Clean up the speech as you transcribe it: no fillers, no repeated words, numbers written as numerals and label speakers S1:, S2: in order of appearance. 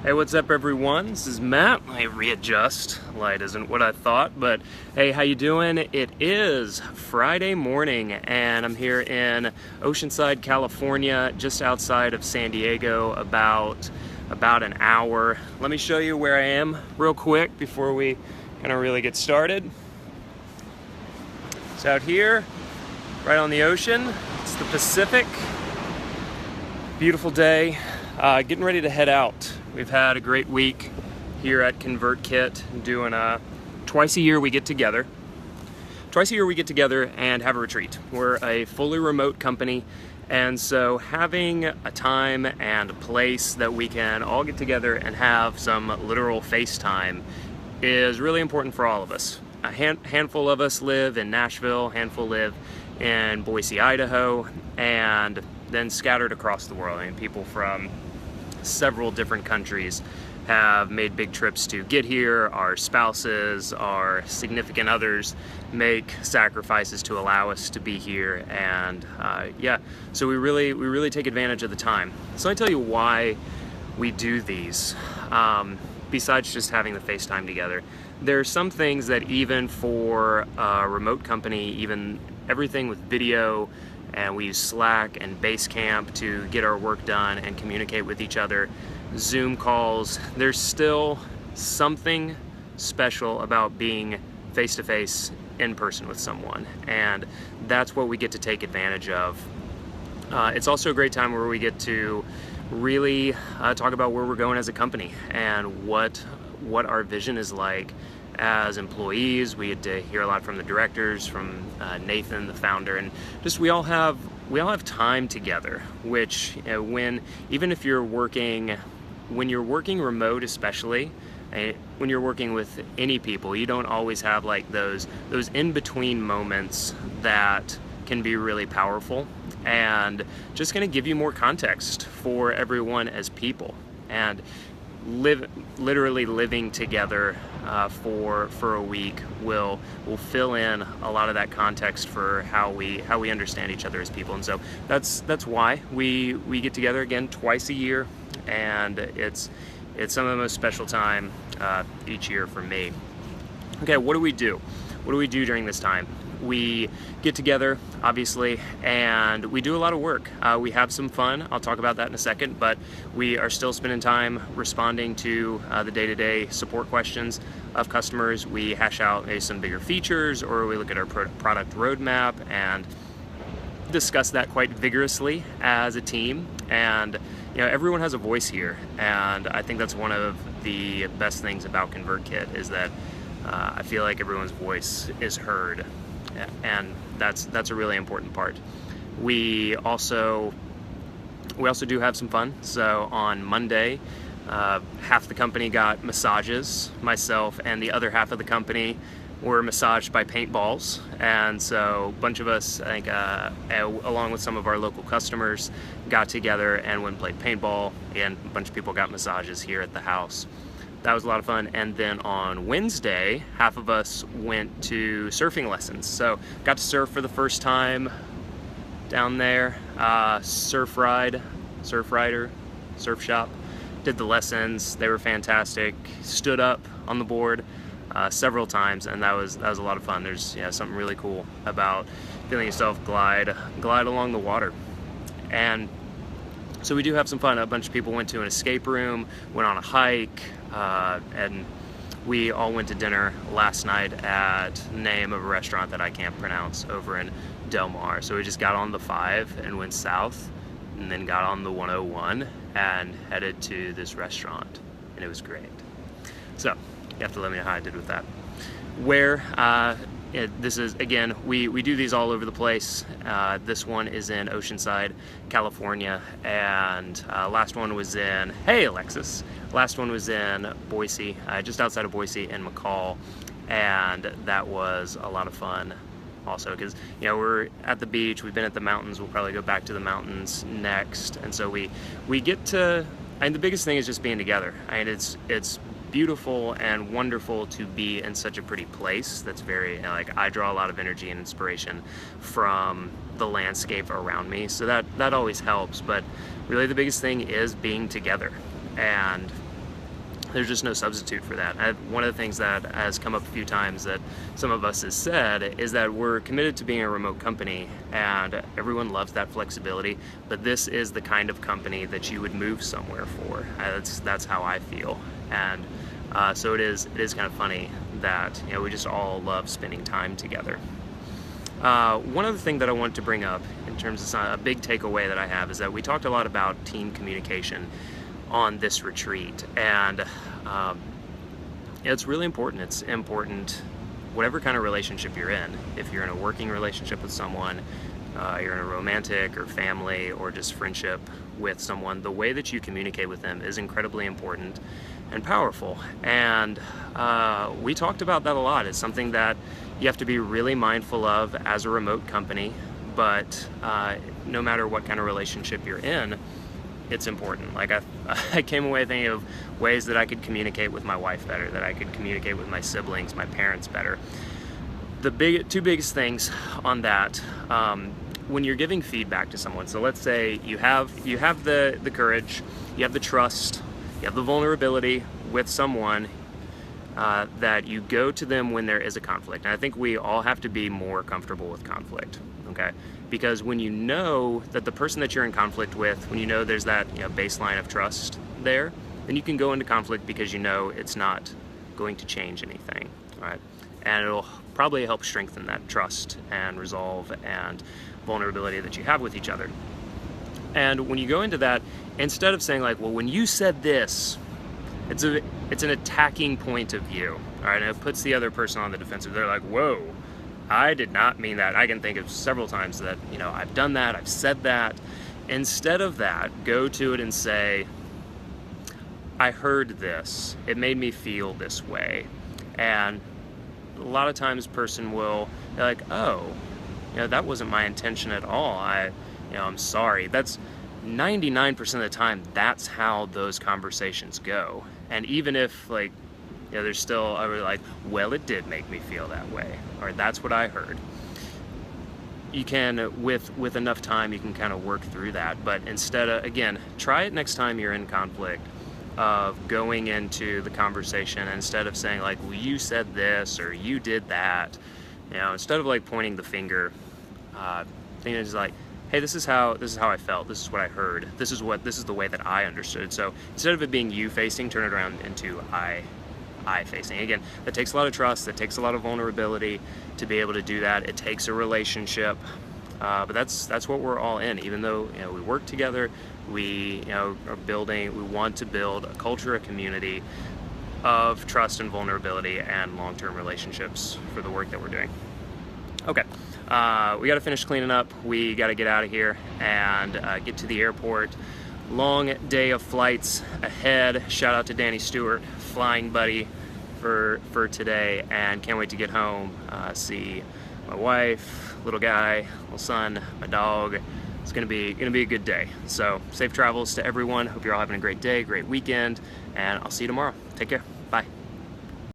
S1: Hey, what's up everyone? This is Matt. I readjust. Light isn't what I thought, but hey, how you doing? It is Friday morning and I'm here in Oceanside, California, just outside of San Diego, about an hour. Let me show you where I am real quick before we kind of really get started. It's out here, right on the ocean. It's the Pacific. Beautiful day. Getting ready to head out. We've had a great week here at ConvertKit, doing twice a year we get together. Twice a year we get together and have a retreat. We're a fully remote company, and so having a time and a place that we can all get together and have some literal FaceTime is really important for all of us. A handful of us live in Nashville, handful live in Boise, Idaho, and then scattered across the world. I mean, people from several different countries have made big trips to get here. Our spouses, our significant others make sacrifices to allow us to be here, and yeah, so we really take advantage of the time. So let me tell you why we do these. Besides just having the FaceTime together, there are some things that even for a remote company, even everything with video, and we use Slack and Basecamp to get our work done and communicate with each other, Zoom calls, there's still something special about being face-to-face in person with someone, and that's what we get to take advantage of. It's also a great time where we get to really talk about where we're going as a company and what our vision is like as employees. We get to hear a lot from the directors, from Nathan, the founder, and just we all have time together. Which even if you're working, when you're working remote, especially when you're working with any people, you don't always have like those in-between moments that can be really powerful and just going to give you more context for everyone as people. And literally living together for a week will fill in a lot of that context for how we understand each other as people. And so that's why we get together again twice a year, and it's some of the most special time each year for me. Okay, what do we do? What do we do during this time? We get together, obviously, and we do a lot of work. We have some fun. I'll talk about that in a second, but we are still spending time responding to the day-to-day support questions of customers. We hash out maybe some bigger features, or we look at our product roadmap and discuss that quite vigorously as a team. And everyone has a voice here, and I think that's one of the best things about ConvertKit is that I feel like everyone's voice is heard. And that's a really important part. We also do have some fun. So on Monday, half the company got massages. Myself and the other half of the company were massaged by paintballs. And so a bunch of us, I think, along with some of our local customers, got together and went and played paintball, and a bunch of people got massages here at the house. That was a lot of fun. And then on Wednesday, half of us went to surfing lessons. So got to surf for the first time down there. Surf rider, surf shop. Did the lessons. They were fantastic. Stood up on the board several times, and that was a lot of fun. There's something really cool about feeling yourself glide along the water. And so we do have some fun. A bunch of people went to an escape room, went on a hike, and we all went to dinner last night at the name of a restaurant that I can't pronounce over in Del Mar. So we just got on the 5 and went south, and then got on the 101 and headed to this restaurant, and it was great. So you have to let me know how I did with that. This is, again, we do these all over the place. This one is in Oceanside, California, and last one was in, hey Alexis, last one was in Boise, just outside of Boise in McCall, and that was a lot of fun also because we're at the beach, we've been at the mountains, we'll probably go back to the mountains next, and so we get to, and the biggest thing is just being together. It's beautiful and wonderful to be in such a pretty place that's very, I draw a lot of energy and inspiration from the landscape around me, so that always helps. But really the biggest thing is being together, and there's just no substitute for that. One of the things that has come up a few times that some of us has said is that we're committed to being a remote company, and everyone loves that flexibility, but this is the kind of company that you would move somewhere for. That's how I feel. And so it is kind of funny that, you know, we just all love spending time together. One other thing that I want to bring up in terms of a big takeaway that I have is that we talked a lot about team communication on this retreat, and it's really important. It's important whatever kind of relationship you're in. If you're in a working relationship with someone, you're in a romantic or family or just friendship with someone, the way that you communicate with them is incredibly important and powerful. And we talked about that a lot. It's something that you have to be really mindful of as a remote company, but no matter what kind of relationship you're in, it's important. Like I came away thinking of ways that I could communicate with my wife better, that I could communicate with my siblings, my parents better. The two biggest things on that, when you're giving feedback to someone, so let's say you have the courage, you have the trust, you have the vulnerability with someone, that you go to them when there is a conflict. And I think we all have to be more comfortable with conflict, okay? Because when you know that the person that you're in conflict with, when you know there's that, you know, baseline of trust there, then you can go into conflict because you know it's not going to change anything, all right? And it'll probably help strengthen that trust and resolve and vulnerability that you have with each other. And when you go into that, instead of saying like, well, when you said this, it's an attacking point of view, all right? And it puts the other person on the defensive. They're like, whoa, I did not mean that. I can think of several times that, you know, I've done that, I've said that. Instead of that, go to it and say, I heard this, it made me feel this way. And a lot of times a person will be like, oh, you know, that wasn't my intention at all. I'm sorry. That's 99% of the time, that's how those conversations go. And even if, like, you know, there's still like, well, it did make me feel that way, or that's what I heard. You can, with enough time, you can kind of work through that. But instead of, again, try it next time you're in conflict, of going into the conversation, and instead of saying like, well, you said this or you did that, you know, instead of like pointing the finger, think it's like, hey, this is how I felt, this is what I heard, this is the way that I understood. So instead of it being you facing, turn it around into I facing. Again, that takes a lot of trust, that takes a lot of vulnerability to be able to do that. It takes a relationship, but that's what we're all in. Even though, you know, we work together, we, you know, we want to build a culture, a community of trust and vulnerability and long-term relationships for the work that we're doing. Okay, we got to finish cleaning up. We got to get out of here and get to the airport. Long day of flights ahead. Shout out to Danny Stewart, flying buddy for today, and can't wait to get home, see my wife, little guy, little son, my dog. It's gonna be a good day. So safe travels to everyone. Hope you're all having a great day, great weekend, and I'll see you tomorrow. Take care.